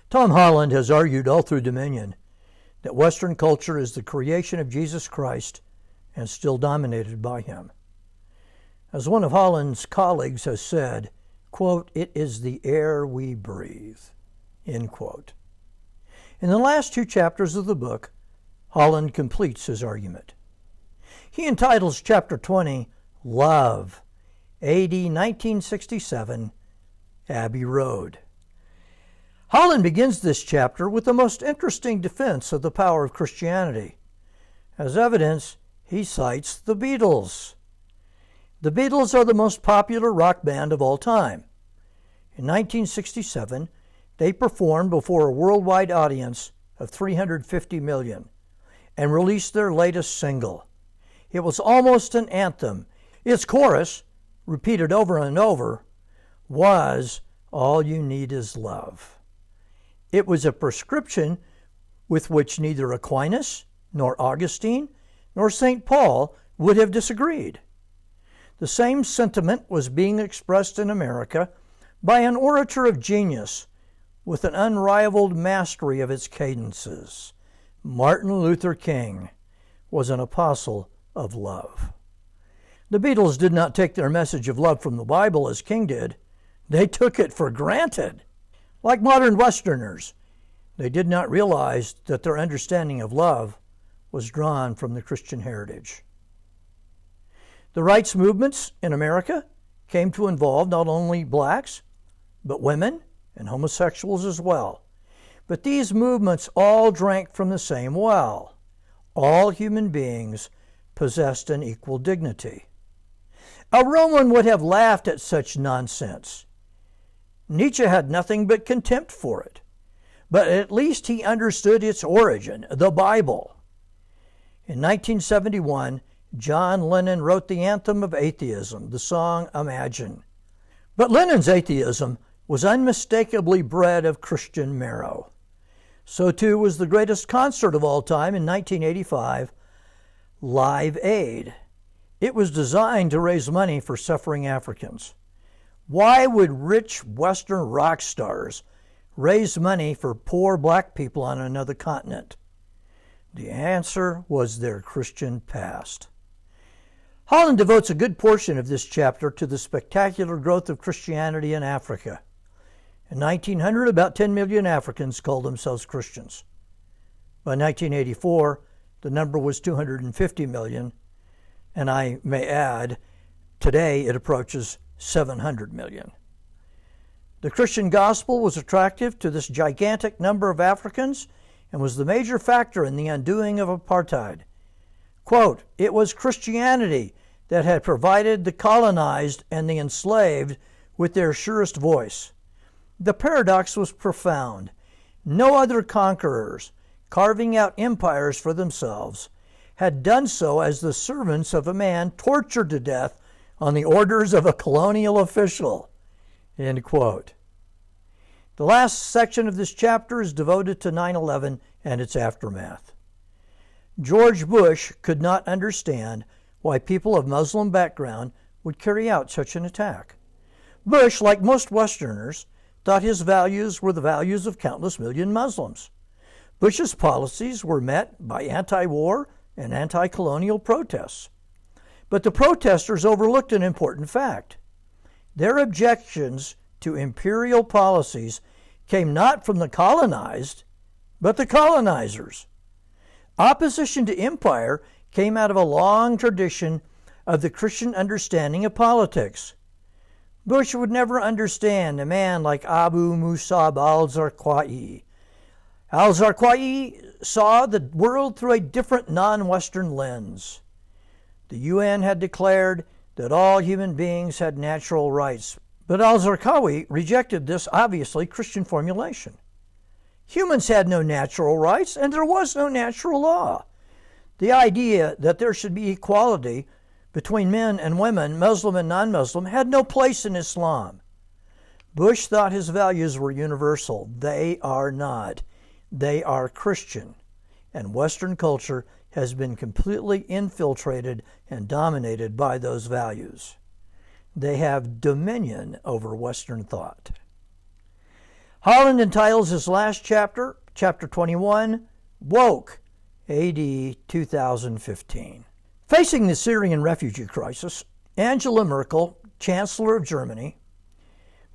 Tom Holland has argued all through Dominion that Western culture is the creation of Jesus Christ and still dominated by him. As one of Holland's colleagues has said, quote, "It is the air we breathe," end quote. In the last two chapters of the book, Holland completes his argument. He entitles Chapter 20, Love, AD 1967, Abbey Road. Holland begins this chapter with the most interesting defense of the power of Christianity. As evidence, he cites the Beatles. The Beatles are the most popular rock band of all time. In 1967, they performed before a worldwide audience of 350 million and released their latest single. It was almost an anthem. Its chorus, repeated over and over, was "All you need is love." It was a prescription with which neither Aquinas, nor Augustine, nor St. Paul would have disagreed. The same sentiment was being expressed in America by an orator of genius with an unrivaled mastery of its cadences. Martin Luther King was an apostle of love. The Beatles did not take their message of love from the Bible as King did. They took it for granted. Like modern Westerners, they did not realize that their understanding of love was drawn from the Christian heritage. The rights movements in America came to involve not only blacks, but women and homosexuals as well. But these movements all drank from the same well. All human beings possessed an equal dignity. A Roman would have laughed at such nonsense. Nietzsche had nothing but contempt for it, but at least he understood its origin, the Bible. In 1971, John Lennon wrote the anthem of atheism, the song Imagine. But Lennon's atheism was unmistakably bred of Christian marrow. So too was the greatest concert of all time in 1985, Live Aid. It was designed to raise money for suffering Africans. Why would rich Western rock stars raise money for poor black people on another continent? The answer was their Christian past. Holland devotes a good portion of this chapter to the spectacular growth of Christianity in Africa. In 1900, about 10 million Africans called themselves Christians. By 1984, the number was 250 million, and I may add, today it approaches 700 million. The Christian gospel was attractive to this gigantic number of Africans and was the major factor in the undoing of apartheid. Quote, "It was Christianity that had provided the colonized and the enslaved with their surest voice. The paradox was profound. No other conquerors, carving out empires for themselves, had done so as the servants of a man tortured to death on the orders of a colonial official." End quote. The last section of this chapter is devoted to 9/11 and its aftermath. George Bush could not understand why people of Muslim background would carry out such an attack. Bush, like most Westerners, thought his values were the values of countless million Muslims. Bush's policies were met by anti-war and anti-colonial protests. But the protesters overlooked an important fact. Their objections to imperial policies came not from the colonized, but the colonizers. Opposition to empire came out of a long tradition of the Christian understanding of politics. Bush would never understand a man like Abu Musab al-Zarqawi. Al-Zarqawi saw the world through a different non-Western lens. The UN had declared that all human beings had natural rights, but al-Zarqawi rejected this obviously Christian formulation. Humans had no natural rights, and there was no natural law. The idea that there should be equality between men and women, Muslim and non-Muslim, had no place in Islam. Bush thought his values were universal. They are not. They are Christian, and Western culture has been completely infiltrated and dominated by those values. They have dominion over Western thought. Holland entitles his last chapter, chapter 21, Woke, AD 2015. Facing the Syrian refugee crisis, Angela Merkel, Chancellor of Germany,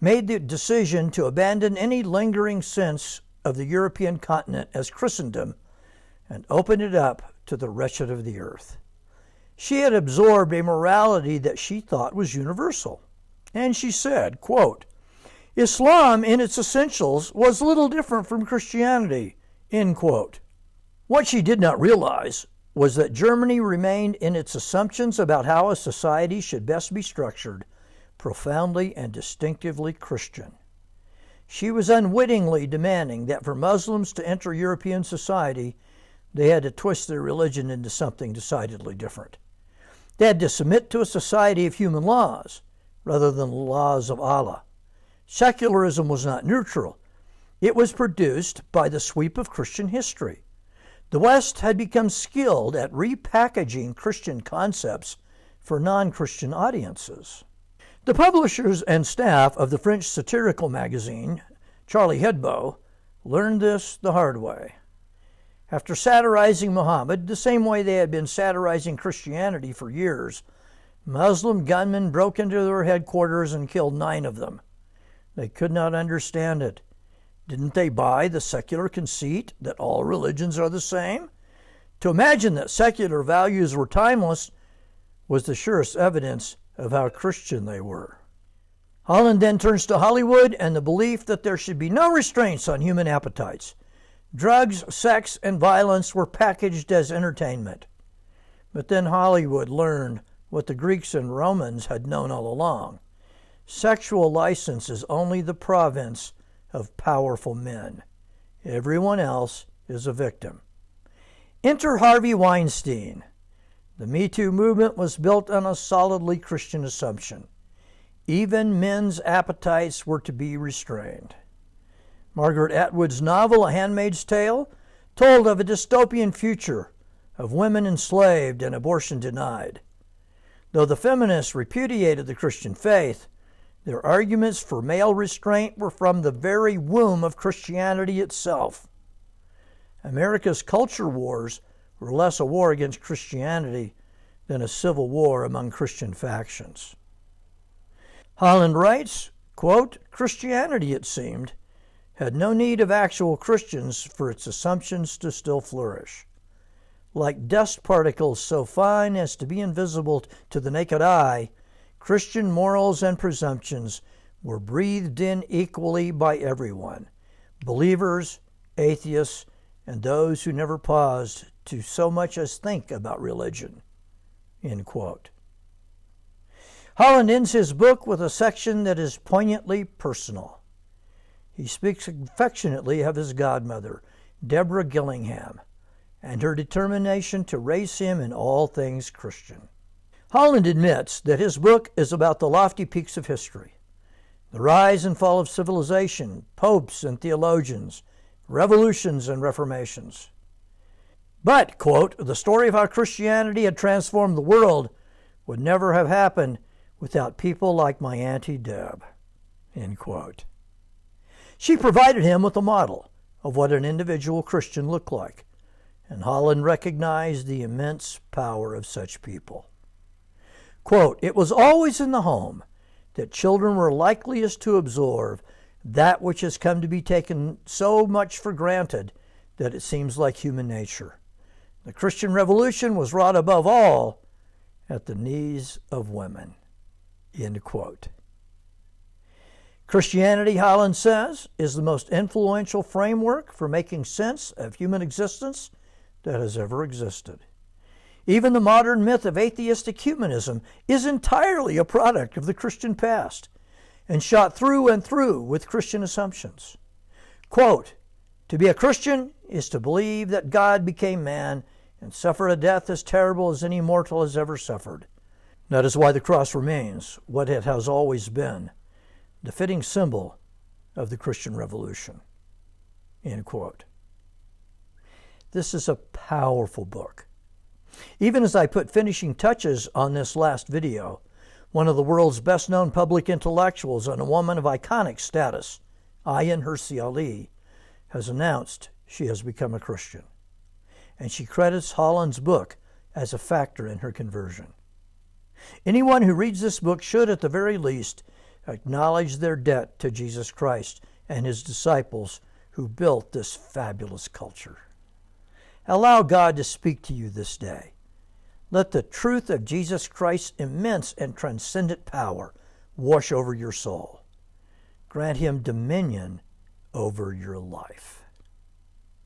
made the decision to abandon any lingering sense of the European continent as Christendom and open it up to the wretched of the earth. She had absorbed a morality that she thought was universal. And she said, quote, Islam in its essentials was little different from Christianity, end quote. What she did not realize was that Germany remained in its assumptions about how a society should best be structured, profoundly and distinctively Christian. She was unwittingly demanding that for Muslims to enter European society, they had to twist their religion into something decidedly different. They had to submit to a society of human laws rather than the laws of Allah. Secularism was not neutral. It was produced by the sweep of Christian history. The West had become skilled at repackaging Christian concepts for non-Christian audiences. The publishers and staff of the French satirical magazine, Charlie Hebdo, learned this the hard way. After satirizing Muhammad the same way they had been satirizing Christianity for years, Muslim gunmen broke into their headquarters and killed 9 of them. They could not understand it. Didn't they buy the secular conceit that all religions are the same? To imagine that secular values were timeless was the surest evidence of how Christian they were. Holland then turns to Hollywood and the belief that there should be no restraints on human appetites. Drugs, sex, and violence were packaged as entertainment. But then Hollywood learned what the Greeks and Romans had known all along. Sexual license is only the province of powerful men. Everyone else is a victim. Enter Harvey Weinstein. The Me Too movement was built on a solidly Christian assumption. Even men's appetites were to be restrained. Margaret Atwood's novel, A Handmaid's Tale, told of a dystopian future of women enslaved and abortion denied. Though the feminists repudiated the Christian faith, their arguments for male restraint were from the very womb of Christianity itself. America's culture wars were less a war against Christianity than a civil war among Christian factions. Holland writes, quote, Christianity, it seemed, had no need of actual Christians for its assumptions to still flourish. Like dust particles so fine as to be invisible to the naked eye, Christian morals and presumptions were breathed in equally by everyone, believers, atheists, and those who never paused to so much as think about religion. End quote. Holland ends his book with a section that is poignantly personal. He speaks affectionately of his godmother, Deborah Gillingham, and her determination to raise him in all things Christian. Holland admits that his book is about the lofty peaks of history, the rise and fall of civilization, popes and theologians, revolutions and reformations. But, quote, the story of how Christianity had transformed the world would never have happened without people like my Auntie Deb, end quote. She provided him with a model of what an individual Christian looked like, and Holland recognized the immense power of such people. Quote, it was always in the home that children were likeliest to absorb that which has come to be taken so much for granted that it seems like human nature. The Christian Revolution was wrought above all at the knees of women, end quote. Christianity, Holland says, is the most influential framework for making sense of human existence that has ever existed. Even the modern myth of atheistic humanism is entirely a product of the Christian past and shot through and through with Christian assumptions. Quote, to be a Christian is to believe that God became man and suffered a death as terrible as any mortal has ever suffered. That is why the cross remains what it has always been, the fitting symbol of the Christian Revolution. End quote. This is a powerful book. Even as I put finishing touches on this last video, one of the world's best-known public intellectuals and a woman of iconic status, Ayan Hirsi Ali, has announced she has become a Christian, and she credits Holland's book as a factor in her conversion. Anyone who reads this book should, at the very least, acknowledge their debt to Jesus Christ and his disciples who built this fabulous culture. Allow God to speak to you this day. Let the truth of Jesus Christ's immense and transcendent power wash over your soul. Grant him dominion over your life.